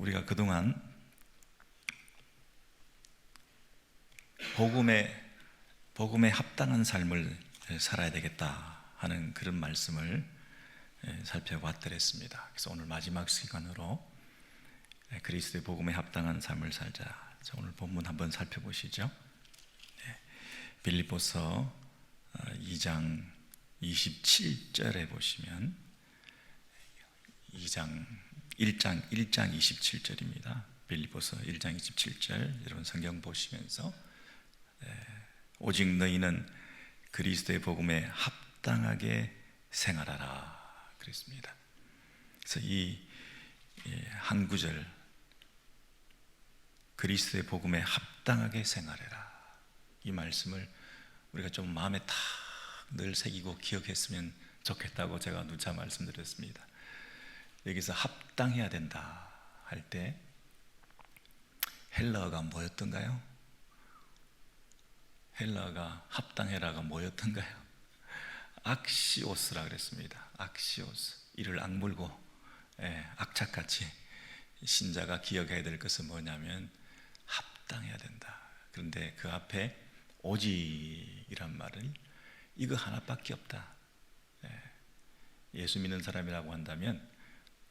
우리가 그동안 복음에 합당한 삶을 살아야 되겠다 하는 그런 말씀을 살펴봤더랬습니다. 그래서 오늘 마지막 시간으로 그리스도의 복음에 합당한 삶을 살자. 자, 오늘 본문 한번 살펴보시죠. 빌립보서 2장 27절에 보시면 1장 27절입니다. 빌립보서 1장 27절, 여러분 성경 보시면서 오직 너희는 그리스도의 복음에 합당하게 생활하라 그랬습니다. 그래서 이 한 구절, 그리스도의 복음에 합당하게 생활해라, 이 말씀을 우리가 좀 마음에 탁 늘 새기고 기억했으면 좋겠다고 제가 누차 말씀드렸습니다. 여기서 합당해야 된다 할 때 헬라어가 뭐였던가요? 헬라어가 합당해라가 뭐였던가요? 악시오스라 그랬습니다. 악시오스, 이를 악물고 악착같이 신자가 기억해야 될 것은 뭐냐면 합당해야 된다. 그런데 그 앞에 오직이란 말을, 이거 하나밖에 없다. 예수 믿는 사람이라고 한다면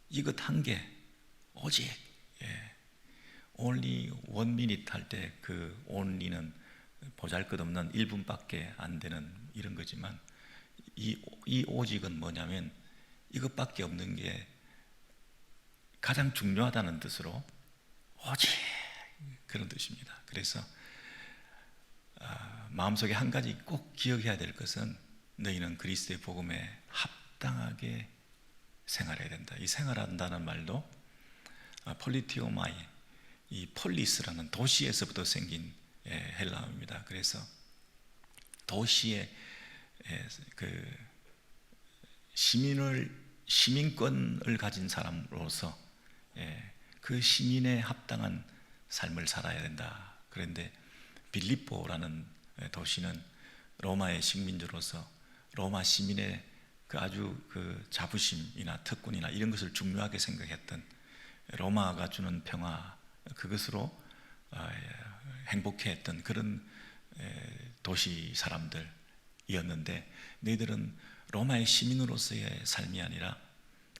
이것 한 개, 오직, only 1minute 할 때 그 only는 보잘것없는 1분밖에 안 되는 이런 거지만, 이 오직은 뭐냐면 이것밖에 없는 게 가장 중요하다는 뜻으로 오직, 그런 뜻입니다. 그래서 마음속에 한 가지 꼭 기억해야 될 것은 너희는 그리스도의 복음에 합당하게 생활해야 된다. 이 생활한다는 말도 폴리티오마이, 이 폴리스라는 도시에서부터 생긴 헬라어입니다. 그래서 도시의 그 시민권을 가진 사람으로서 그 시민에 합당한 삶을 살아야 된다. 그런데 빌립보라는 도시는 로마의 식민지로서 로마 시민의 그 아주 그 자부심이나 특권이나 이런 것을 중요하게 생각했던, 로마가 주는 평화, 그것으로 행복해했던 그런 도시 사람들이었는데, 너희들은 로마의 시민으로서의 삶이 아니라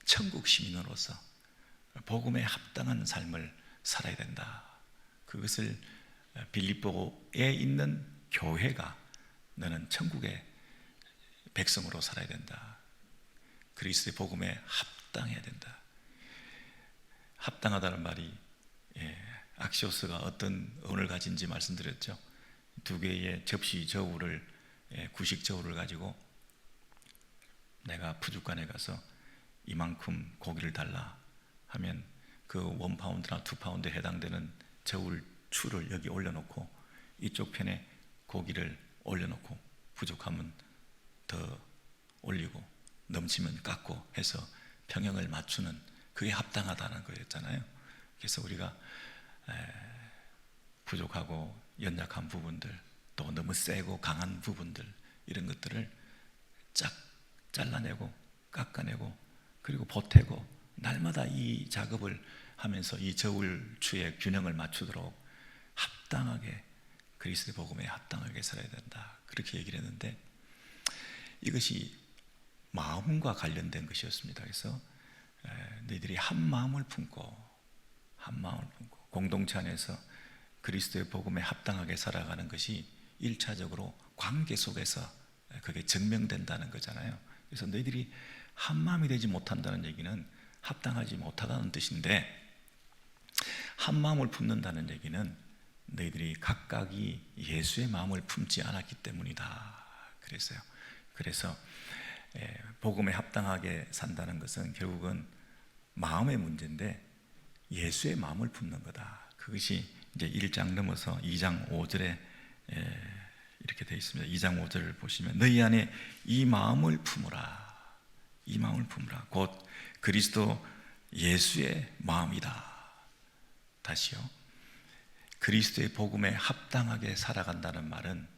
천국 시민으로서 복음에 합당한 삶을 살아야 된다. 그것을 빌립보에 있는 교회가, 너는 천국의 백성으로 살아야 된다. 그리스도의 복음에 합당해야 된다. 합당하다는 말이 악시오스가 어떤 의원을 가진지 말씀드렸죠. 두 개의 접시 저울을, 구식 저울을 가지고 내가 푸주간에 가서 이만큼 고기를 달라 하면 그 1파운드나 2파운드에 해당되는 저울 추를 여기 올려놓고 이쪽 편에 고기를 올려놓고 부족하면 더 올리고 넘치면 깎고 해서 평형을 맞추는, 그게 합당하다는 거였잖아요. 그래서 우리가 부족하고 연약한 부분들, 또 너무 세고 강한 부분들, 이런 것들을 쫙 잘라내고 깎아내고 그리고 보태고 날마다 이 작업을 하면서 이 저울추의 균형을 맞추도록 합당하게, 그리스도의 복음에 합당하게 살아야 된다, 그렇게 얘기를 했는데, 이것이 마음과 관련된 것이었습니다. 그래서 너희들이 한 마음을 품고 공동체 안에서 그리스도의 복음에 합당하게 살아가는 것이 1차적으로 관계 속에서 그게 증명된다는 거잖아요. 그래서 너희들이 한 마음이 되지 못한다는 얘기는 합당하지 못하다는 뜻인데, 한 마음을 품는다는 얘기는 너희들이 각각이 예수의 마음을 품지 않았기 때문이다 그랬어요. 그래서 복음에 합당하게 산다는 것은 결국은 마음의 문제인데 예수의 마음을 품는 거다. 그것이 이제 1장 넘어서 2장 5절에 이렇게 되어 있습니다. 2장 5절을 보시면 너희 안에 이 마음을 품으라. 이 마음을 품으라. 곧 그리스도 예수의 마음이다. 다시요. 그리스도의 복음에 합당하게 살아간다는 말은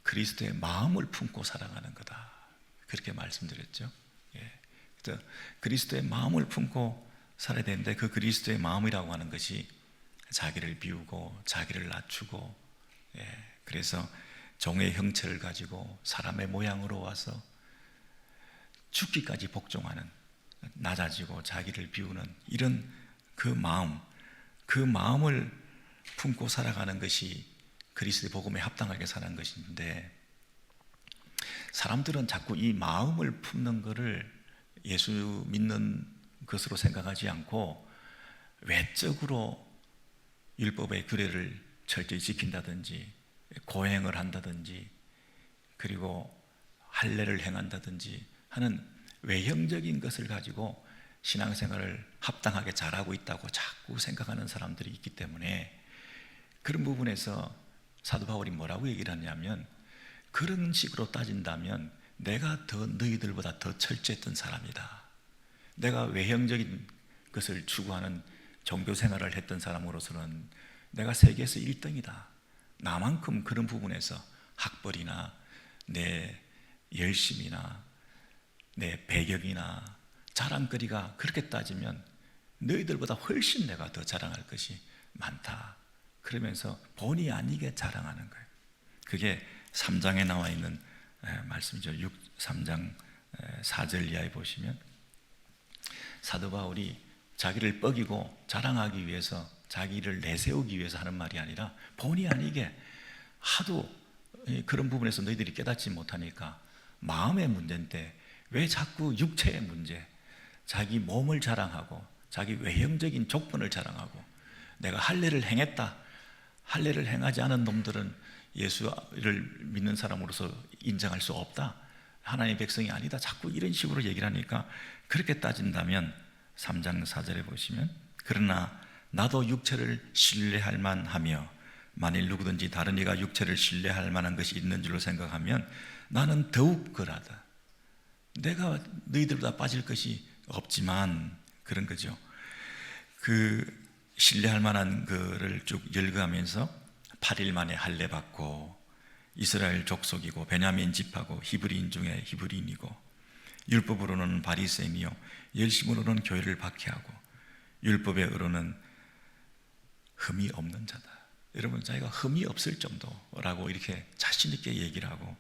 그리스도의 마음을 품고 살아가는 거다. 그렇게 말씀드렸죠. 그래서 그리스도의 마음을 품고 살아야 되는데 그 그리스도의 마음이라고 하는 것이 자기를 비우고 자기를 낮추고, 그래서 종의 형체를 가지고 사람의 모양으로 와서 죽기까지 복종하는, 낮아지고 자기를 비우는 이런 그 마음을 품고 살아가는 것이 그리스도의 복음에 합당하게 사는 것인데, 사람들은 자꾸 이 마음을 품는 것을 예수 믿는 것으로 생각하지 않고 외적으로 율법의 규례를 철저히 지킨다든지 고행을 한다든지 그리고 할례를 행한다든지 하는 외형적인 것을 가지고 신앙생활을 합당하게 잘하고 있다고 자꾸 생각하는 사람들이 있기 때문에, 그런 부분에서 사도 바울이 뭐라고 얘기를 하냐면, 그런 식으로 따진다면 내가 더 너희들보다 더 철저했던 사람이다. 내가 외형적인 것을 추구하는 종교 생활을 했던 사람으로서는 내가 세계에서 1등이다. 나만큼 그런 부분에서 학벌이나 내 열심이나 내 배경이나 자랑거리가 그렇게 따지면 너희들보다 훨씬 내가 더 자랑할 것이 많다. 그러면서 본의 아니게 자랑하는 거예요. 그게 3장에 나와 있는 말씀이죠. 3장 4절 이하에 보시면 사도 바울이 자기를 뻐기고 자랑하기 위해서, 자기를 내세우기 위해서 하는 말이 아니라 본의 아니게 하도 그런 부분에서 너희들이 깨닫지 못하니까 마음의 문제인데 왜 자꾸 육체의 문제, 자기 몸을 자랑하고 자기 외형적인 조건을 자랑하고, 내가 할례를 행했다, 할례를 행하지 않은 놈들은 예수를 믿는 사람으로서 인정할 수 없다, 하나님의 백성이 아니다, 자꾸 이런 식으로 얘기를 하니까, 그렇게 따진다면 3장 4절에 보시면, 그러나 나도 육체를 신뢰할 만하며 만일 누구든지 다른 이가 육체를 신뢰할 만한 것이 있는 줄로 생각하면 나는 더욱 그러하다. 내가 너희들보다 빠질 것이 없지만, 그런 거죠. 그 신뢰할 만한 거를 쭉 열거하면서 8일 만에 할례 받고 이스라엘 족속이고 베냐민 집하고 히브리인 중에 히브리인이고 율법으로는 바리새인이요 열심으로는 교회를 박해하고 율법의 의로는 흠이 없는 자다. 여러분, 자기가 흠이 없을 정도라고 이렇게 자신 있게 얘기를 하고,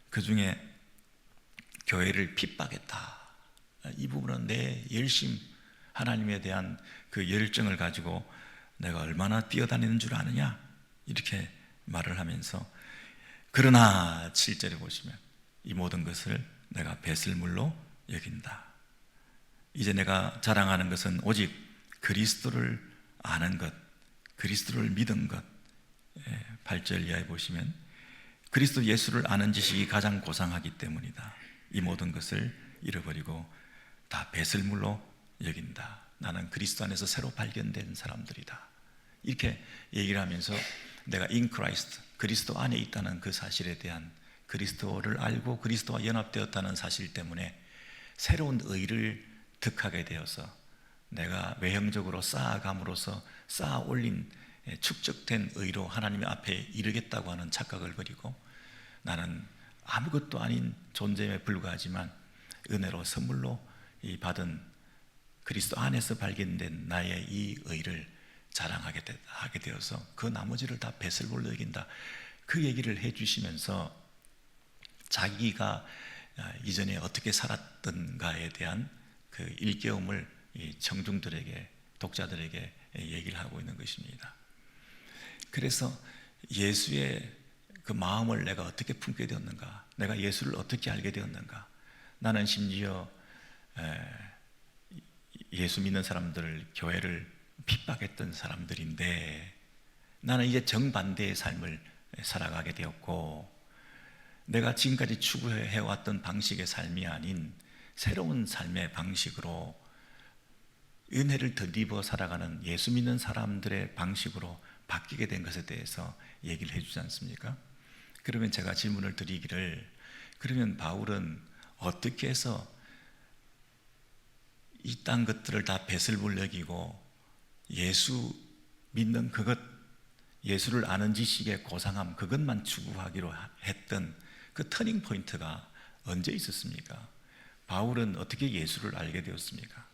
그 중에 교회를 핍박했다. 이 부분은 내 열심, 하나님에 대한 그 열정을 가지고 내가 얼마나 뛰어다니는 줄 아느냐, 이렇게 말을 하면서, 그러나 7절에 보시면 이 모든 것을 내가 배설물로 여긴다. 이제 내가 자랑하는 것은 오직 그리스도를 아는 것, 그리스도를 믿은 것. 8절 이하에 보시면 그리스도 예수를 아는 지식이 가장 고상하기 때문이다. 이 모든 것을 잃어버리고 다 배설물로 여긴다. 나는 그리스도 안에서 새로 발견된 사람들이다. 이렇게 얘기를 하면서 내가 in Christ, 그리스도 안에 있다는 그 사실에 대한, 그리스도를 알고 그리스도와 연합되었다는 사실 때문에 새로운 의를 득하게 되어서 내가 외형적으로 쌓아감으로써 쌓아 올린 축적된 의로 하나님 앞에 이르겠다고 하는 착각을 버리고, 나는 아무것도 아닌 존재에 불과하지만 은혜로 선물로 받은 그리스도 안에서 발견된 나의 이 의를 자랑하게 하게 되어서 그 나머지를 다 배설물로 여긴다. 그 얘기를 해주시면서 자기가 이전에 어떻게 살았던가에 대한 그 일깨움을 이 청중들에게, 독자들에게 얘기를 하고 있는 것입니다. 그래서 예수의 그 마음을 내가 어떻게 품게 되었는가, 내가 예수를 어떻게 알게 되었는가. 나는 심지어 예수 믿는 사람들, 교회를 핍박했던 사람들인데 나는 이제 정반대의 삶을 살아가게 되었고, 내가 지금까지 추구해왔던 방식의 삶이 아닌 새로운 삶의 방식으로, 은혜를 덧입어 살아가는 예수 믿는 사람들의 방식으로 바뀌게 된 것에 대해서 얘기를 해주지 않습니까? 그러면 제가 질문을 드리기를, 그러면 바울은 어떻게 해서 이 땅 것들을 다 배설물 여기고 예수 믿는 그것, 예수를 아는 지식의 고상함, 그것만 추구하기로 했던 그 터닝 포인트가 언제 있었습니까? 바울은 어떻게 예수를 알게 되었습니까?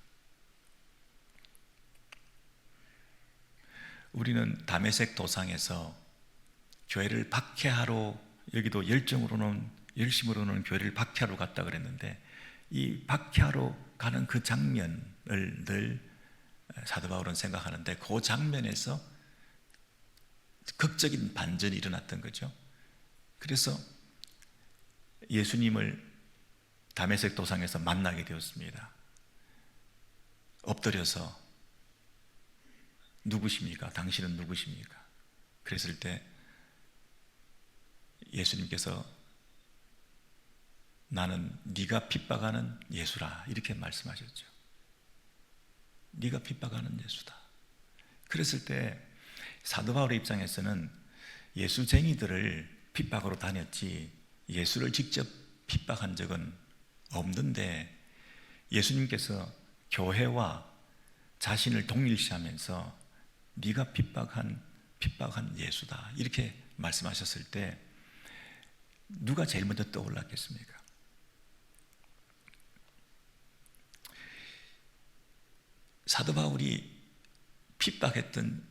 우리는 다메섹 도상에서 교회를 박해하러, 여기도 열심으로는 교회를 박해하러 갔다 그랬는데, 이 박해하러 가는 그 장면을 늘 사도 바울은 생각하는데, 그 장면에서 극적인 반전이 일어났던 거죠. 그래서 예수님을 다메섹 도상에서 만나게 되었습니다. 엎드려서 누구십니까? 당신은 누구십니까? 그랬을 때 예수님께서 나는 네가 핍박하는 예수라, 이렇게 말씀하셨죠. 네가 핍박하는 예수다. 그랬을 때 사도 바울의 입장에서는 예수쟁이들을 핍박으로 다녔지 예수를 직접 핍박한 적은 없는데, 예수님께서 교회와 자신을 동일시하면서 네가 핍박한 예수다, 이렇게 말씀하셨을 때 누가 제일 먼저 떠올랐겠습니까? 사도 바울이 핍박했던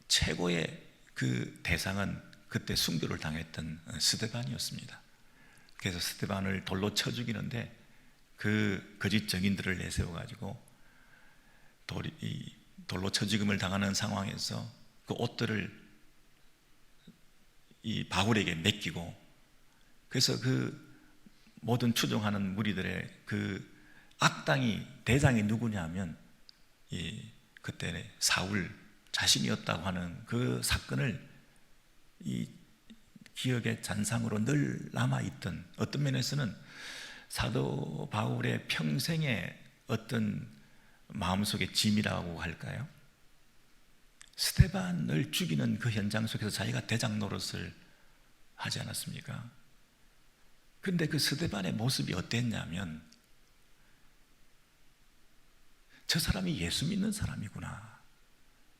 최고의 그 대상은 그때 순교를 당했던 스데반이었습니다. 그래서 스데반을 돌로 쳐 죽이는데 그 거짓 증인들을 내세워가지고 돌로 쳐 죽임을 당하는 상황에서 그 옷들을 이 바울에게 맡기고, 그래서 그 모든 추종하는 무리들의 그 악당이, 대장이 누구냐면 그때 사울 자신이었다고 하는 그 사건을 이 기억의 잔상으로 늘 남아있던, 어떤 면에서는 사도 바울의 평생의 어떤 마음속의 짐이라고 할까요? 스데반을 죽이는 그 현장 속에서 자기가 대장 노릇을 하지 않았습니까? 그런데 그 스데반의 모습이 어땠냐면, 저 사람이 예수 믿는 사람이구나,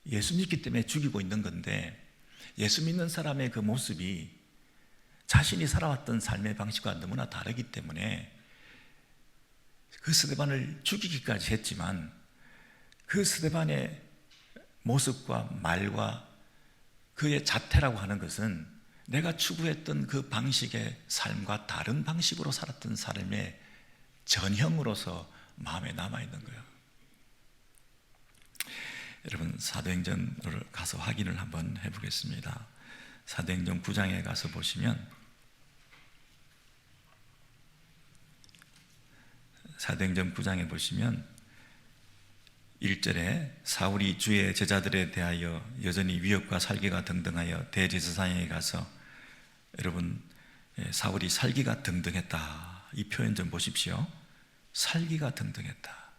예수 믿기 때문에 죽이고 있는 건데, 예수 믿는 사람의 그 모습이 자신이 살아왔던 삶의 방식과 너무나 다르기 때문에 그 스데반을 죽이기까지 했지만, 그 스데반의 모습과 말과 그의 자태라고 하는 것은 내가 추구했던 그 방식의 삶과 다른 방식으로 살았던 삶의 전형으로서 마음에 남아있는 거예요. 여러분, 사도행전을 가서 확인을 한번 해보겠습니다. 사도행전 9장에 가서 보시면, 사도행전 9장에 보시면 1절에 사울이 주의 제자들에 대하여 여전히 위협과 살기가 등등하여 대제사장에게 가서, 여러분, 사울이 살기가 등등했다, 이 표현 좀 보십시오. 살기가 등등했다.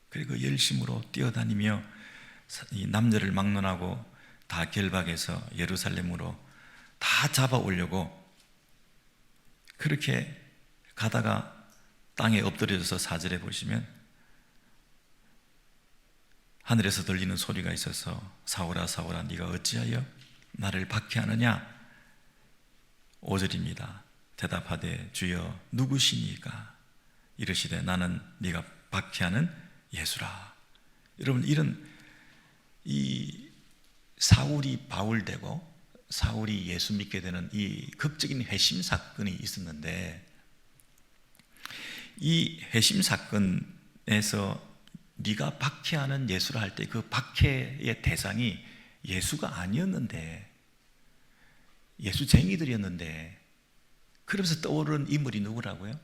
그리고 열심으로 뛰어다니며 이 남녀를 막론하고 다 결박해서 예루살렘으로 다 잡아오려고 그렇게 가다가 땅에 엎드려져서 4절에 보시면 하늘에서 들리는 소리가 있어서 사울아 사울아 네가 어찌하여 나를 박해하느냐. 5절입니다. 대답하되 주여 누구시니까? 이르시되 나는 네가 박해하는 예수라. 여러분, 이런 이 사울이 바울되고 사울이 예수 믿게 되는 이 극적인 회심 사건이 있었는데, 이 회심 사건에서 네가 박해하는 예수라 할 때 그 박해의 대상이 예수가 아니었는데, 예수쟁이들이었는데, 그러면서 떠오르는 인물이 누구라고요?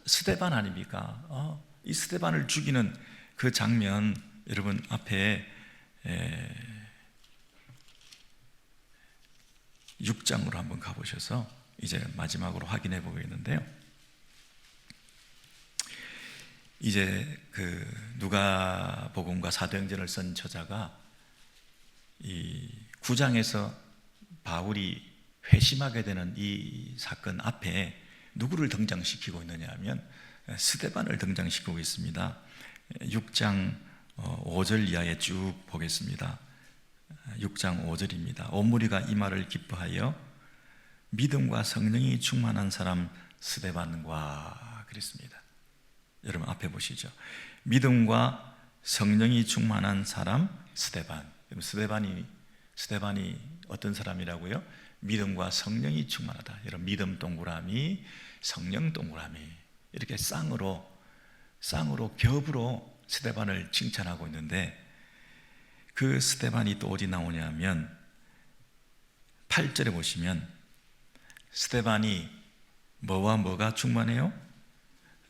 스데반 아닙니까? 이 스데반을 죽이는 그 장면, 여러분 앞에 6장으로 한번 가보셔서 이제 마지막으로 확인해 보겠는데요. 이제 그 누가복음과 사도행전을 쓴 저자가 이 9장에서 바울이 회심하게 되는 이 사건 앞에 누구를 등장시키고 있느냐 하면 스데반을 등장시키고 있습니다. 6장 5절 이하에 쭉 보겠습니다. 6장 5절입니다. 온 무리가 이 말을 기뻐하여 믿음과 성령이 충만한 사람 스데반과 그랬습니다. 여러분 앞에 보시죠. 믿음과 성령이 충만한 사람 스데반. 스데반이 어떤 사람이라고요? 믿음과 성령이 충만하다. 이런 믿음 동그라미, 성령 동그라미, 이렇게 쌍으로 겹으로 스데반을 칭찬하고 있는데, 그 스데반이 또 어디 나오냐면 8절에 보시면 스데반이 뭐와 뭐가 충만해요?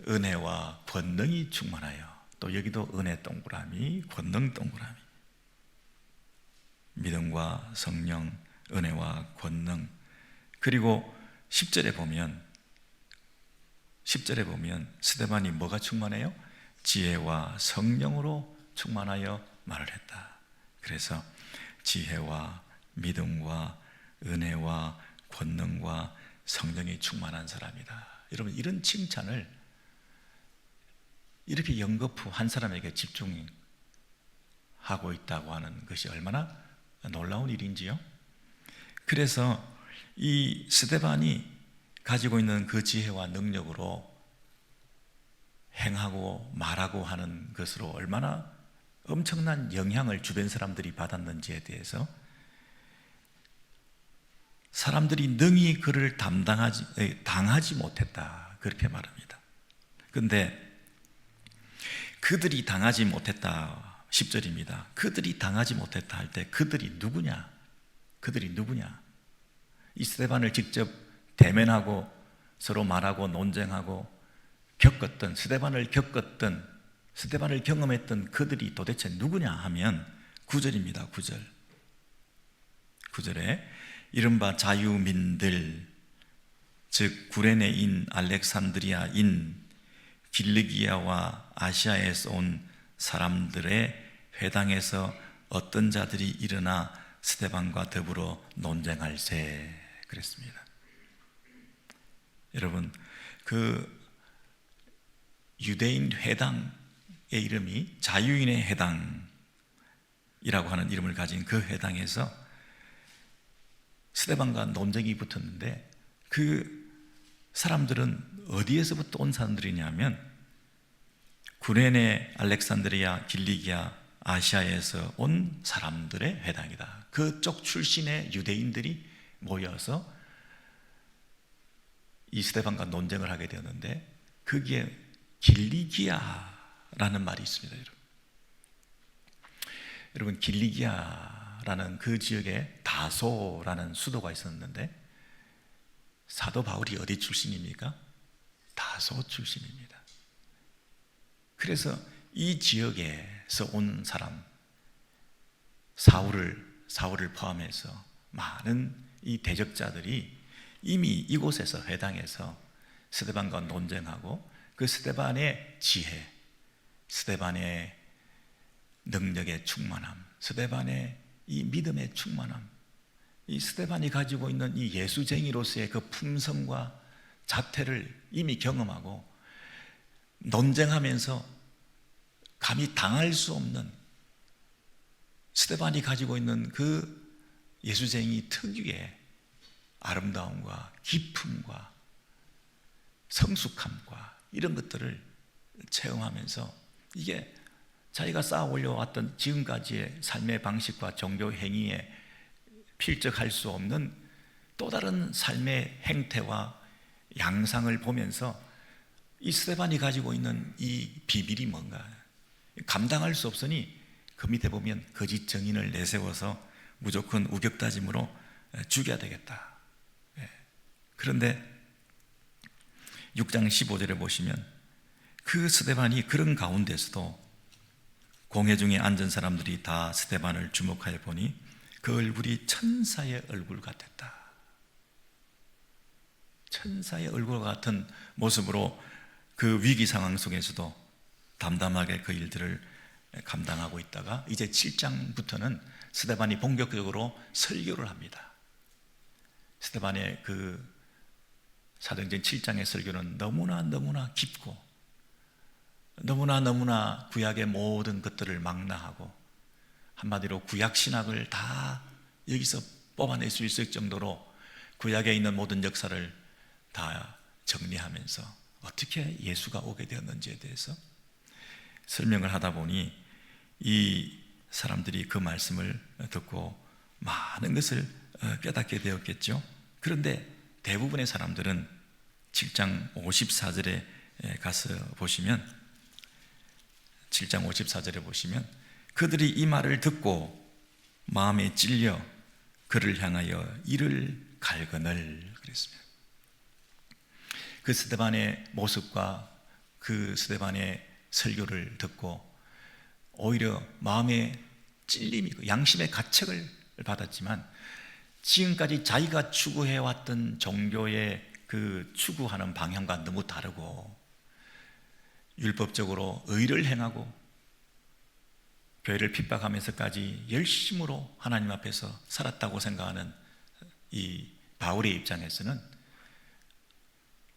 은혜와 권능이 충만하여. 또 여기도 은혜 동그라미, 권능 동그라미. 믿음과 성령, 은혜와 권능. 그리고 10절에 보면 스데반이 뭐가 충만해요? 지혜와 성령으로 충만하여 말을 했다. 그래서 지혜와 믿음과 은혜와 권능과 성령이 충만한 사람이다. 여러분, 이런 칭찬을 이렇게 연거푸 한 사람에게 집중하고 있다고 하는 것이 얼마나 놀라운 일인지요. 그래서 이 스데반이 가지고 있는 그 지혜와 능력으로 행하고 말하고 하는 것으로 얼마나 엄청난 영향을 주변 사람들이 받았는지에 대해서 사람들이 능히 그를 당하지 못했다, 그렇게 말합니다. 그런데 그들이 당하지 못했다, 10절입니다. 그들이 당하지 못했다 할 때 그들이 누구냐? 이 스데반을 직접 대면하고 서로 말하고 논쟁하고 겪었던, 스데반을 경험했던 그들이 도대체 누구냐 하면 9절입니다. 9절에 이른바 자유민들, 즉 구레네인, 알렉산드리아인, 길리기아와 아시아에서 온 사람들의 회당에서 어떤 자들이 일어나 스데반과 더불어 논쟁할세, 그랬습니다. 여러분, 그 유대인 회당의 이름이 자유인의 회당이라고 하는 이름을 가진 그 회당에서 스데반과 논쟁이 붙었는데, 그 사람들은 어디에서부터 온 사람들이냐면 구레네, 알렉산드리아, 길리기아, 아시아에서 온 사람들의 회당이다. 그쪽 출신의 유대인들이 모여서 이 스데반과 논쟁을 하게 되었는데, 거기에 길리기아라는 말이 있습니다. 여러분, 길리기아라는 그 지역에 다소라는 수도가 있었는데, 사도 바울이 어디 출신입니까? 다소 출신입니다. 그래서 이 지역에서 온 사람, 사울을 포함해서 많은 이 대적자들이 이미 이곳에서, 회당에서 스데반과 논쟁하고, 그 스데반의 지혜, 스데반의 능력의 충만함, 스데반의 이 믿음의 충만함, 이 스데반이 가지고 있는 이 예수쟁이로서의 그 품성과 자태를 이미 경험하고 논쟁하면서 감히 당할 수 없는 스데반이 가지고 있는 그 예수쟁이 특유의 아름다움과 기품과 성숙함과 이런 것들을 체험하면서, 이게 자기가 쌓아 올려왔던 지금까지의 삶의 방식과 종교 행위에 필적할 수 없는 또 다른 삶의 행태와 양상을 보면서 이 스데반이 가지고 있는 이 비밀이 뭔가 감당할 수 없으니 그 밑에 보면 거짓 증인을 내세워서 무조건 우격다짐으로 죽여야 되겠다. 그런데 6장 15절에 보시면 그 스데반이 그런 가운데서도 공회 중에 앉은 사람들이 다 스데반을 주목하여 보니 그 얼굴이 천사의 얼굴 같았다. 천사의 얼굴 같은 모습으로 그 위기 상황 속에서도 담담하게 그 일들을 감당하고 있다가, 이제 7장부터는 스데반이 본격적으로 설교를 합니다. 스데반의 그 사도행전 7장의 설교는 너무나 깊고 너무나 구약의 모든 것들을 망라하고, 한마디로 구약 신학을 다 여기서 뽑아낼 수 있을 정도로 구약에 있는 모든 역사를 다 정리하면서 어떻게 예수가 오게 되었는지에 대해서 설명을 하다 보니 이 사람들이 그 말씀을 듣고 많은 것을 깨닫게 되었겠죠. 그런데 대부분의 사람들은 7장 54절에 가서 보시면 7장 54절에 보시면 그들이 이 말을 듣고 마음에 찔려 그를 향하여 이를 갈거늘 그랬습니다. 그 스데반의 모습과 그 스데반의 설교를 듣고 오히려 마음에 찔림이 양심의 가책을 받았지만 지금까지 자기가 추구해왔던 종교의 그 추구하는 방향과 너무 다르고 율법적으로 의를 행하고 교회를 핍박하면서까지 열심으로 하나님 앞에서 살았다고 생각하는 이 바울의 입장에서는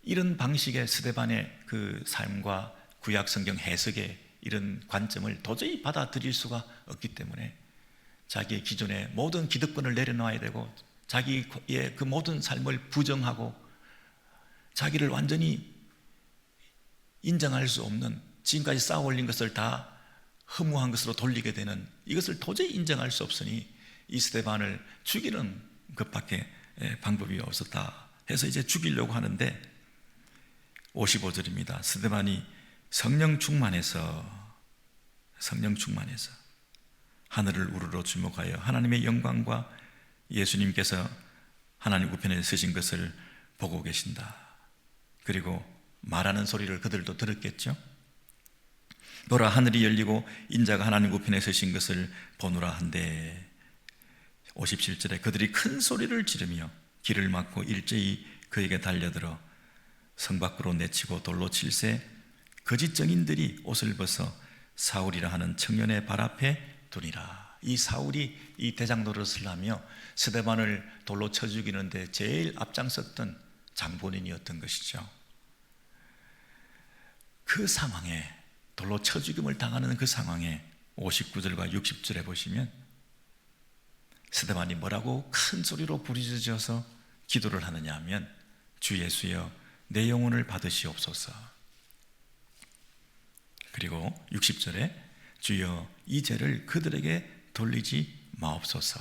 이런 방식의 스데반의 그 삶과 구약 성경 해석의 이런 관점을 도저히 받아들일 수가 없기 때문에 자기의 기존의 모든 기득권을 내려놔야 되고 자기의 그 모든 삶을 부정하고 자기를 완전히 인정할 수 없는 지금까지 쌓아 올린 것을 다 허무한 것으로 돌리게 되는 이것을 도저히 인정할 수 없으니 이 스데반을 죽이는 것밖에 방법이 없었다 해서 이제 죽이려고 하는데 55절입니다. 스데반이 성령 충만해서 하늘을 우러러 주목하여 하나님의 영광과 예수님께서 하나님 우편에 서신 것을 보고 계신다. 그리고 말하는 소리를 그들도 들었겠죠. 보라 하늘이 열리고 인자가 하나님 우편에 서신 것을 보노라 한데 57절에 그들이 큰 소리를 지르며 길을 막고 일제히 그에게 달려들어 성 밖으로 내치고 돌로 칠세 거짓 증인들이 옷을 벗어 사울이라 하는 청년의 발 앞에 두니라. 이 사울이 이 대장 노릇을 하며 스데반을 돌로 쳐 죽이는데 제일 앞장섰던 장본인이었던 것이죠. 그 상황에 돌로 쳐 죽임을 당하는 그 상황에 59절과 60절에 보시면 스데반이 뭐라고 큰 소리로 부르짖어서 기도를 하느냐 하면 주 예수여 내 영혼을 받으시옵소서. 그리고 60절에 주여 이 죄를 그들에게 돌리지 마옵소서.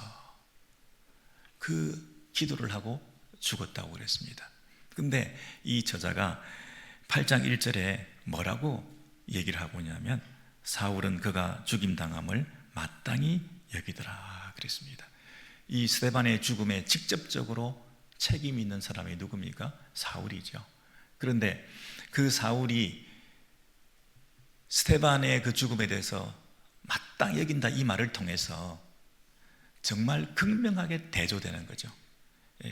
그 기도를 하고 죽었다고 그랬습니다. 근데 이 저자가 8장 1절에 뭐라고 얘기를 하고 있냐면 사울은 그가 죽임당함을 마땅히 여기더라 그랬습니다. 이 스데반의 죽음에 직접적으로 책임 있는 사람이 누굽니까? 사울이죠. 그런데 그 사울이 스데반의 그 죽음에 대해서 마땅히 여긴다 이 말을 통해서 정말 극명하게 대조되는 거죠.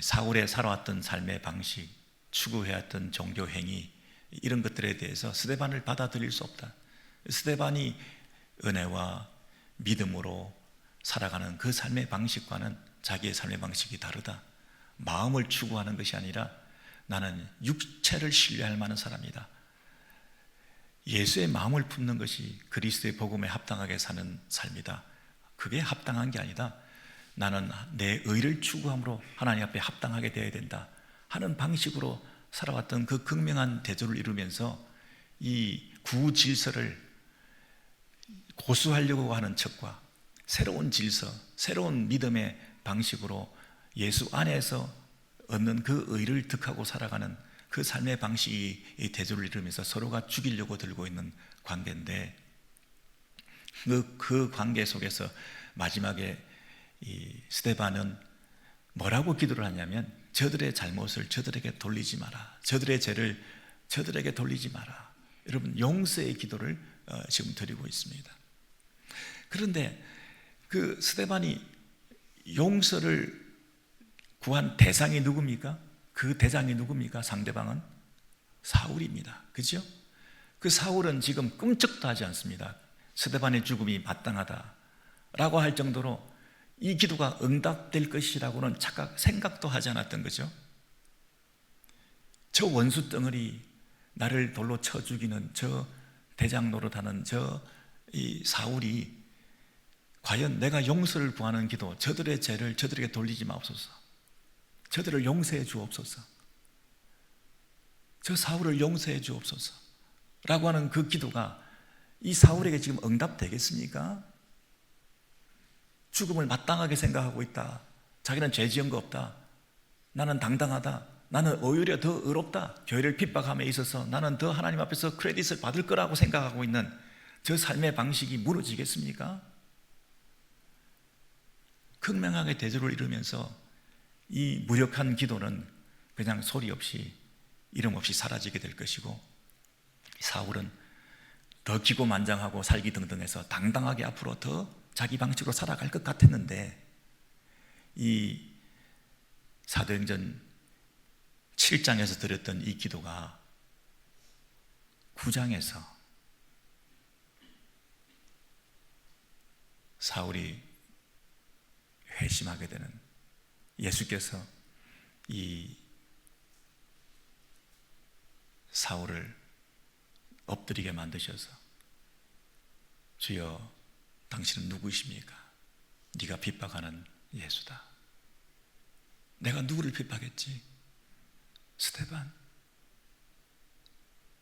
사울의 살아왔던 삶의 방식, 추구해왔던 종교 행위 이런 것들에 대해서 스데반을 받아들일 수 없다. 스데반이 은혜와 믿음으로 살아가는 그 삶의 방식과는 자기의 삶의 방식이 다르다. 마음을 추구하는 것이 아니라 나는 육체를 신뢰할 만한 사람이다. 예수의 마음을 품는 것이 그리스도의 복음에 합당하게 사는 삶이다. 그게 합당한 게 아니다. 나는 내 의를 추구함으로 하나님 앞에 합당하게 되어야 된다 하는 방식으로 살아왔던 그 극명한 대조를 이루면서 이 구질서를 고수하려고 하는 척과 새로운 질서, 새로운 믿음의 방식으로 예수 안에서 얻는 그 의를 득하고 살아가는 그 삶의 방식이 대조를 이루면서 서로가 죽이려고 들고 있는 관계인데 그 관계 속에서 마지막에 이 스데반은 뭐라고 기도를 하냐면 저들의 잘못을 저들에게 돌리지 마라. 저들의 죄를 저들에게 돌리지 마라. 여러분 용서의 기도를 지금 드리고 있습니다. 그런데 그 스데반이 용서를 구한 대상이 누굽니까? 그 대상이 누굽니까? 상대방은 사울입니다. 그죠? 그 사울은 지금 꿈쩍도 하지 않습니다. 스데반의 죽음이 마땅하다라고 할 정도로 이 기도가 응답될 것이라고는 생각도 하지 않았던 거죠. 저 원수 덩어리 나를 돌로 쳐 죽이는 저 대장 노릇하는 이 사울이 과연 내가 용서를 구하는 기도, 저들의 죄를 저들에게 돌리지 마옵소서. 저들을 용서해 주옵소서. 저 사울을 용서해 주옵소서. 라고 하는 그 기도가 이 사울에게 지금 응답되겠습니까? 죽음을 마땅하게 생각하고 있다. 자기는 죄 지은 거 없다. 나는 당당하다. 나는 오히려 더 의롭다. 교회를 핍박함에 있어서 나는 더 하나님 앞에서 크레딧을 받을 거라고 생각하고 있는 저 삶의 방식이 무너지겠습니까? 극명하게 대조를 이루면서 이 무력한 기도는 그냥 소리 없이 이름 없이 사라지게 될 것이고, 사울은 더 기고만장하고 살기등등해서 당당하게 앞으로 더 자기 방식으로 살아갈 것 같았는데, 이 사도행전 7장에서 드렸던 이 기도가 9장에서 사울이 회심하게 되는, 예수께서 이 사울을 엎드리게 만드셔서 주여 당신은 누구이십니까? 네가 핍박하는 예수다. 내가 누구를 핍박했지?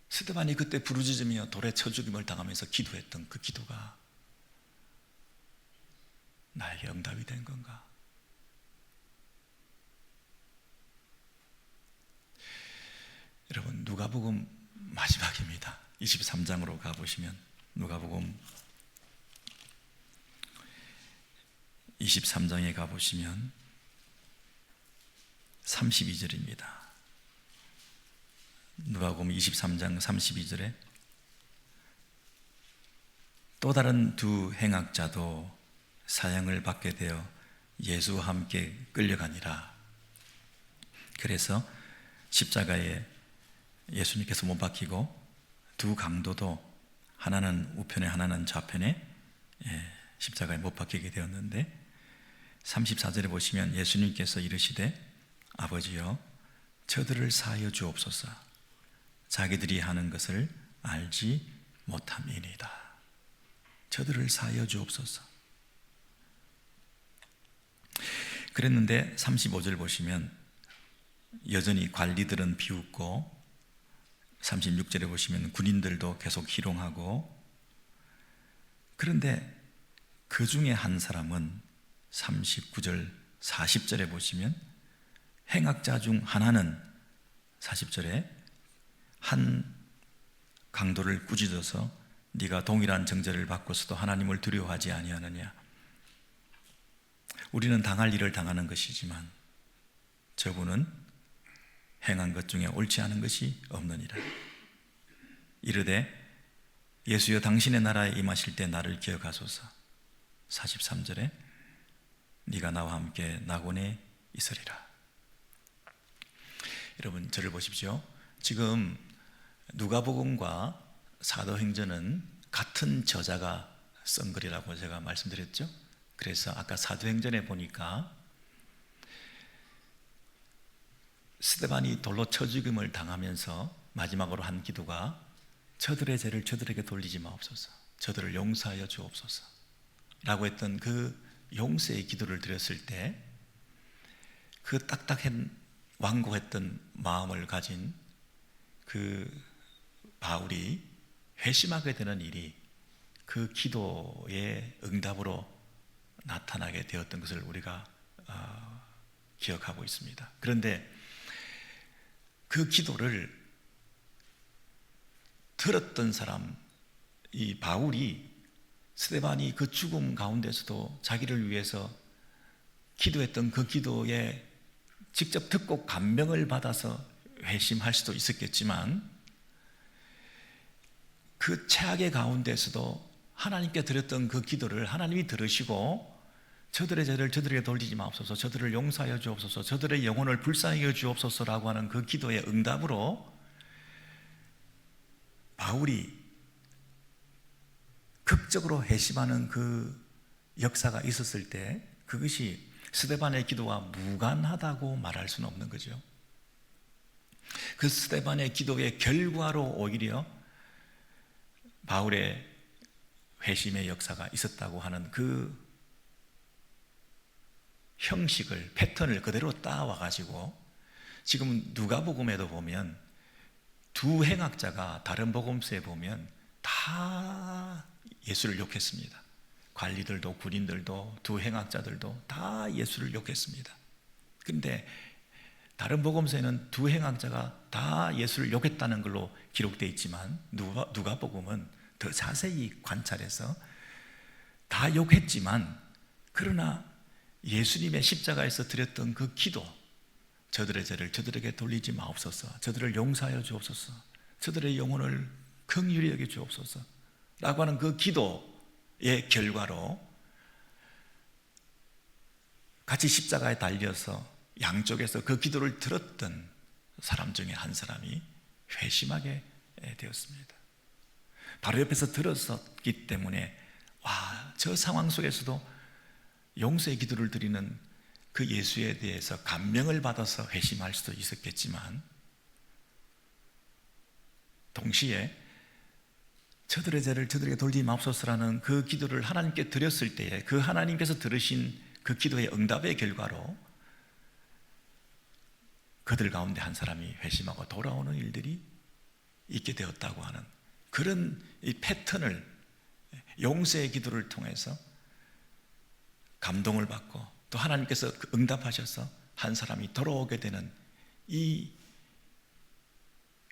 스데반이 그때 부르짖으며 돌에 쳐 죽임을 당하면서 기도했던 그 기도가 나에게 응답이 된 건가? 여러분, 누가복음 마지막입니다. 23장으로 가보시면 누가복음 23장에 가보시면 32절입니다. 누가복음 23장 32절에 또 다른 두 행악자도 사형을 받게 되어 예수와 함께 끌려가니라. 그래서 십자가에 예수님께서 못 박히고 두 강도도 하나는 우편에 하나는 좌편에 십자가에 못 박히게 되었는데, 34절에 보시면 예수님께서 이르시되 아버지여 저들을 사하여 주옵소서 자기들이 하는 것을 알지 못함이니이다. 저들을 사하여 주옵소서. 그랬는데 35절 보시면 여전히 관리들은 비웃고, 36절에 보시면 군인들도 계속 희롱하고, 그런데 그 중에 한 사람은 39절 40절에 보시면 행악자 중 하나는 40절에 한 강도를 꾸짖어서 네가 동일한 정죄를 받고서도 하나님을 두려워하지 아니하느냐. 우리는 당할 일을 당하는 것이지만 저분은 행한 것 중에 옳지 않은 것이 없느니라. 이르되 예수여 당신의 나라에 임하실 때 나를 기억하소서. 43절에 네가 나와 함께 낙원에 있으리라. 여러분, 저를 보십시오. 지금 누가복음과 사도행전은 같은 저자가 쓴 글이라고 제가 말씀드렸죠. 그래서 아까 사도행전에 보니까 스데반이 돌로 쳐 죽임을 당하면서 마지막으로 한 기도가 저들의 죄를 저들에게 돌리지 마옵소서, 저들을 용서하여 주옵소서 라고 했던 그 용서의 기도를 드렸을 때, 그 딱딱한 완고했던 마음을 가진 그 바울이 회심하게 되는 일이 그 기도의 응답으로 나타나게 되었던 것을 우리가 기억하고 있습니다. 그런데 그 기도를 들었던 사람, 이 바울이 스데반이 그 죽음 가운데서도 자기를 위해서 기도했던 그 기도에 직접 듣고 감명을 받아서 회심할 수도 있었겠지만, 그 최악의 가운데서도 하나님께 드렸던 그 기도를 하나님이 들으시고 저들의 죄를 저들에게 돌리지 마옵소서, 저들을 용서하여 주옵소서, 저들의 영혼을 불쌍히 여겨 주옵소서라고 하는 그 기도의 응답으로 바울이 극적으로 회심하는 그 역사가 있었을 때, 그것이 스데반의 기도와 무관하다고 말할 수는 없는 거죠. 그 스데반의 기도의 결과로 오히려 바울의 회심의 역사가 있었다고 하는 그 형식을, 패턴을 그대로 따와 가지고 지금 누가복음에도 보면 두 행악자가 다른 복음서에 보면 다 예수를 욕했습니다. 관리들도 군인들도 두 행악자들도 다 예수를 욕했습니다. 그런데 다른 복음서에는 두 행악자가 다 예수를 욕했다는 걸로 기록되어 있지만 누가복음은 더 자세히 관찰해서 다 욕했지만 그러나 예수님의 십자가에서 드렸던 그 기도, 저들의 죄를 저들에게 돌리지 마옵소서, 저들을 용서하여 주옵소서, 저들의 영혼을 긍휼히 여겨 주옵소서 라고 하는 그 기도의 결과로 같이 십자가에 달려서 양쪽에서 그 기도를 들었던 사람 중에 한 사람이 회심하게 되었습니다. 바로 옆에서 들었었기 때문에 저 상황 속에서도 용서의 기도를 드리는 그 예수에 대해서 감명을 받아서 회심할 수도 있었겠지만 동시에 저들의 죄를 저들에게 돌리지 마옵소서라는 그 기도를 하나님께 드렸을 때에 그 하나님께서 들으신 그 기도의 응답의 결과로 그들 가운데 한 사람이 회심하고 돌아오는 일들이 있게 되었다고 하는 그런 이 패턴을 용서의 기도를 통해서 감동을 받고 또 하나님께서 응답하셔서 한 사람이 돌아오게 되는 이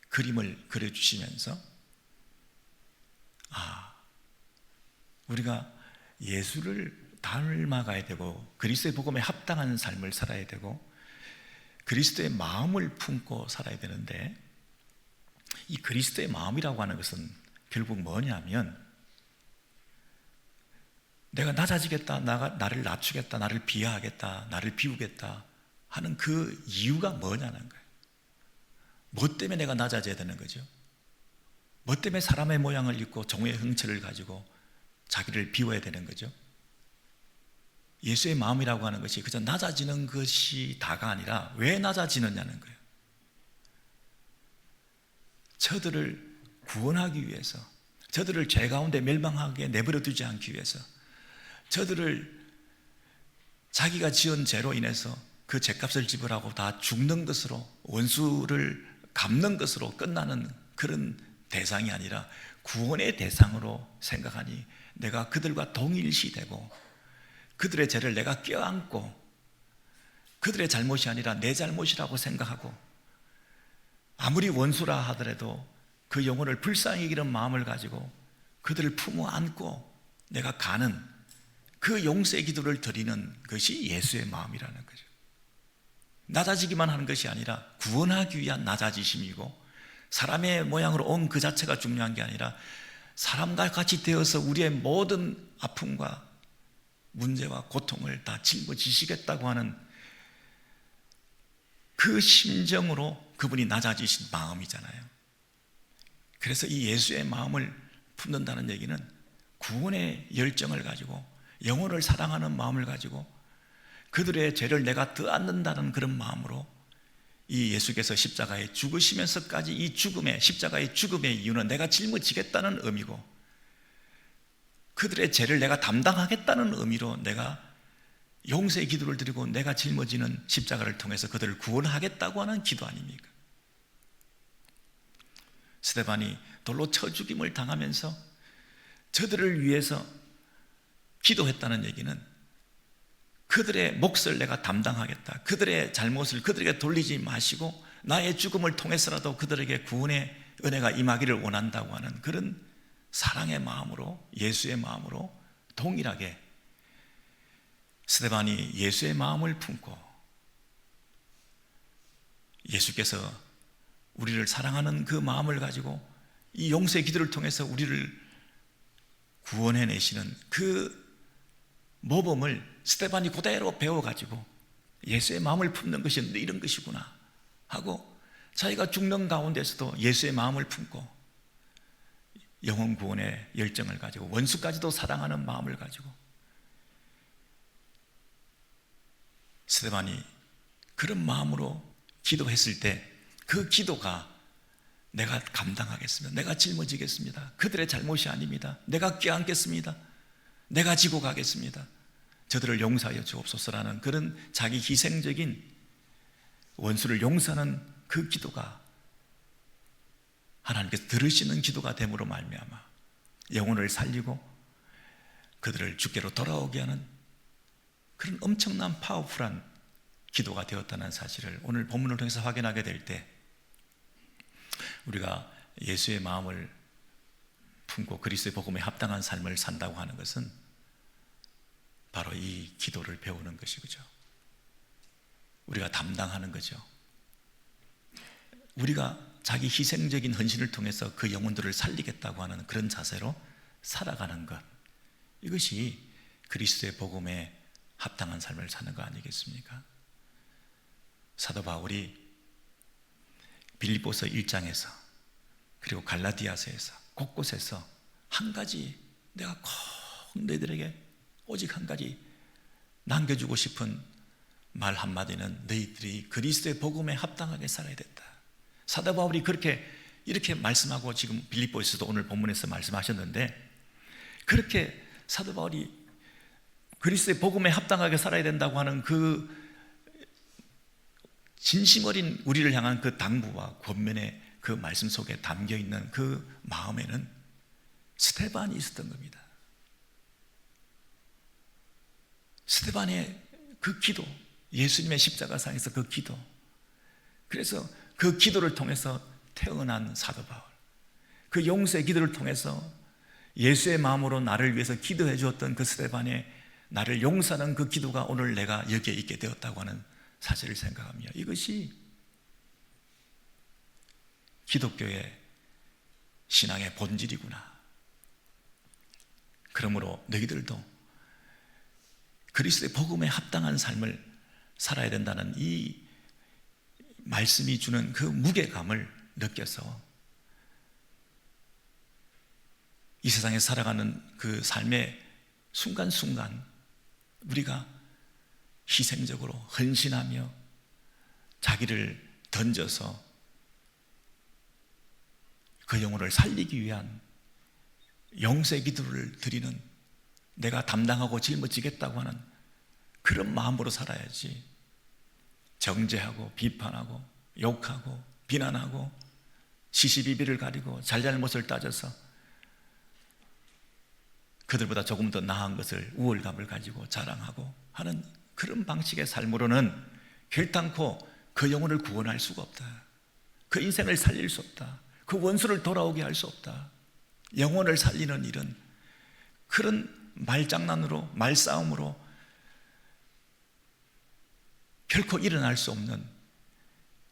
그림을 그려주시면서 우리가 예수를 닮아가야 되고 그리스도의 복음에 합당한 삶을 살아야 되고 그리스도의 마음을 품고 살아야 되는데 이 그리스도의 마음이라고 하는 것은 결국 뭐냐면 내가 낮아지겠다, 나를 낮추겠다, 나를 비하하겠다, 나를 비우겠다 하는 그 이유가 뭐냐는 거예요. 뭐 때문에 내가 낮아져야 되는 거죠? 뭐 때문에 사람의 모양을 입고 종의 형체를 가지고 자기를 비워야 되는 거죠? 예수의 마음이라고 하는 것이 그저 낮아지는 것이 다가 아니라 왜 낮아지느냐는 거예요. 저들을 구원하기 위해서, 저들을 죄 가운데 멸망하게 내버려 두지 않기 위해서, 저들을 자기가 지은 죄로 인해서 그 죄값을 지불하고 다 죽는 것으로, 원수를 갚는 것으로 끝나는 그런 대상이 아니라 구원의 대상으로 생각하니 내가 그들과 동일시되고 그들의 죄를 내가 껴안고 그들의 잘못이 아니라 내 잘못이라고 생각하고 아무리 원수라 하더라도 그 영혼을 불쌍히 여기는 마음을 가지고 그들을 품어 안고 내가 가는 그 용서의 기도를 드리는 것이 예수의 마음이라는 거죠. 낮아지기만 하는 것이 아니라 구원하기 위한 낮아지심이고 사람의 모양으로 온 그 자체가 중요한 게 아니라 사람과 같이 되어서 우리의 모든 아픔과 문제와 고통을 다 짊어지시겠다고 하는 그 심정으로 그분이 낮아지신 마음이잖아요. 그래서 이 예수의 마음을 품는다는 얘기는 구원의 열정을 가지고 영혼을 사랑하는 마음을 가지고 그들의 죄를 내가 떠안는다는 그런 마음으로 이 예수께서 십자가에 죽으시면서까지 이 죽음의 십자가의 죽음의 이유는 내가 짊어지겠다는 의미고 그들의 죄를 내가 담당하겠다는 의미로 내가 용서의 기도를 드리고 내가 짊어지는 십자가를 통해서 그들을 구원하겠다고 하는 기도 아닙니까? 스데반이 돌로 쳐 죽임을 당하면서 저들을 위해서 기도했다는 얘기는 그들의 몫을 내가 담당하겠다, 그들의 잘못을 그들에게 돌리지 마시고 나의 죽음을 통해서라도 그들에게 구원의 은혜가 임하기를 원한다고 하는 그런 사랑의 마음으로, 예수의 마음으로 동일하게 스데반이 예수의 마음을 품고 예수께서 우리를 사랑하는 그 마음을 가지고 이 용서의 기도를 통해서 우리를 구원해내시는 그 모범을 스데반이 그대로 배워가지고 예수의 마음을 품는 것이 이런 것이구나 하고 자기가 죽는 가운데서도 예수의 마음을 품고 영혼 구원의 열정을 가지고 원수까지도 사랑하는 마음을 가지고 스데반이 그런 마음으로 기도했을 때 그 기도가 내가 감당하겠습니다, 내가 짊어지겠습니다, 그들의 잘못이 아닙니다, 내가 껴안겠습니다, 내가 지고 가겠습니다, 저들을 용서하여 주옵소서라는 그런 자기 희생적인 원수를 용서하는 그 기도가 하나님께서 들으시는 기도가 됨으로 말미암아 영혼을 살리고 그들을 주께로 돌아오게 하는 그런 엄청난 파워풀한 기도가 되었다는 사실을 오늘 본문을 통해서 확인하게 될 때, 우리가 예수의 마음을 품고 그리스도의 복음에 합당한 삶을 산다고 하는 것은 바로 이 기도를 배우는 것이죠. 우리가 담당하는 거죠. 우리가 자기 희생적인 헌신을 통해서 그 영혼들을 살리겠다고 하는 그런 자세로 살아가는 것, 이것이 그리스도의 복음에 합당한 삶을 사는 거 아니겠습니까? 사도 바울이 빌립보서 1장에서 그리고 갈라디아서에서 곳곳에서 한 가지, 내가 꼭 너희들에게 오직 한 가지 남겨주고 싶은 말 한마디는 너희들이 그리스도의 복음에 합당하게 살아야 된다. 사도 바울이 이렇게 말씀하고 지금 빌립보에서도 오늘 본문에서 말씀하셨는데, 그렇게 사도 바울이 그리스도의 복음에 합당하게 살아야 된다고 하는 그 진심 어린 우리를 향한 그 당부와 권면의 그 말씀 속에 담겨 있는 그 마음에는 스데반이 있었던 겁니다. 스데반의 그 기도, 예수님의 십자가상에서 그 기도, 그래서 그 기도를 통해서 태어난 사도 바울, 그 용서의 기도를 통해서 예수의 마음으로 나를 위해서 기도해 주었던 그 스데반의 나를 용서하는 그 기도가 오늘 내가 여기에 있게 되었다고 하는 사실을 생각하며, 이것이 기독교의 신앙의 본질이구나. 그러므로 너희들도 그리스도의 복음에 합당한 삶을 살아야 된다는 이 말씀이 주는 그 무게감을 느껴서 이 세상에 살아가는 그 삶의 순간순간 우리가 희생적으로 헌신하며 자기를 던져서 그 영혼을 살리기 위한 용서의 기도를 드리는, 내가 담당하고 짊어지겠다고 하는 그런 마음으로 살아야지, 정죄하고 비판하고 욕하고 비난하고 시시비비를 가리고 잘잘못을 따져서 그들보다 조금 더 나은 것을, 우월감을 가지고 자랑하고 하는 그런 방식의 삶으로는 결단코 그 영혼을 구원할 수가 없다. 그 인생을 살릴 수 없다. 그 원수를 돌아오게 할 수 없다. 영혼을 살리는 일은 그런 말장난으로, 말싸움으로 결코 일어날 수 없는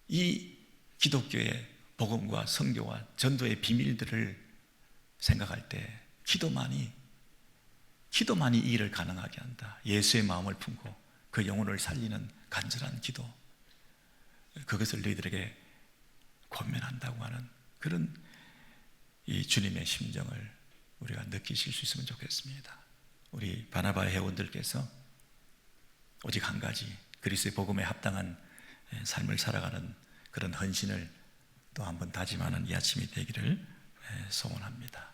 이 기독교의 복음과 선교와 전도의 비밀들을 생각할 때 기도만이 이 일을 가능하게 한다. 예수의 마음을 품고 그 영혼을 살리는 간절한 기도, 그것을 너희들에게 권면한다고 하는 그런 이 주님의 심정을 우리가 느끼실 수 있으면 좋겠습니다. 우리 바나바의 회원들께서 오직 한 가지, 그리스도의 복음에 합당한 삶을 살아가는 그런 헌신을 또 한번 다짐하는 이 아침이 되기를 소원합니다.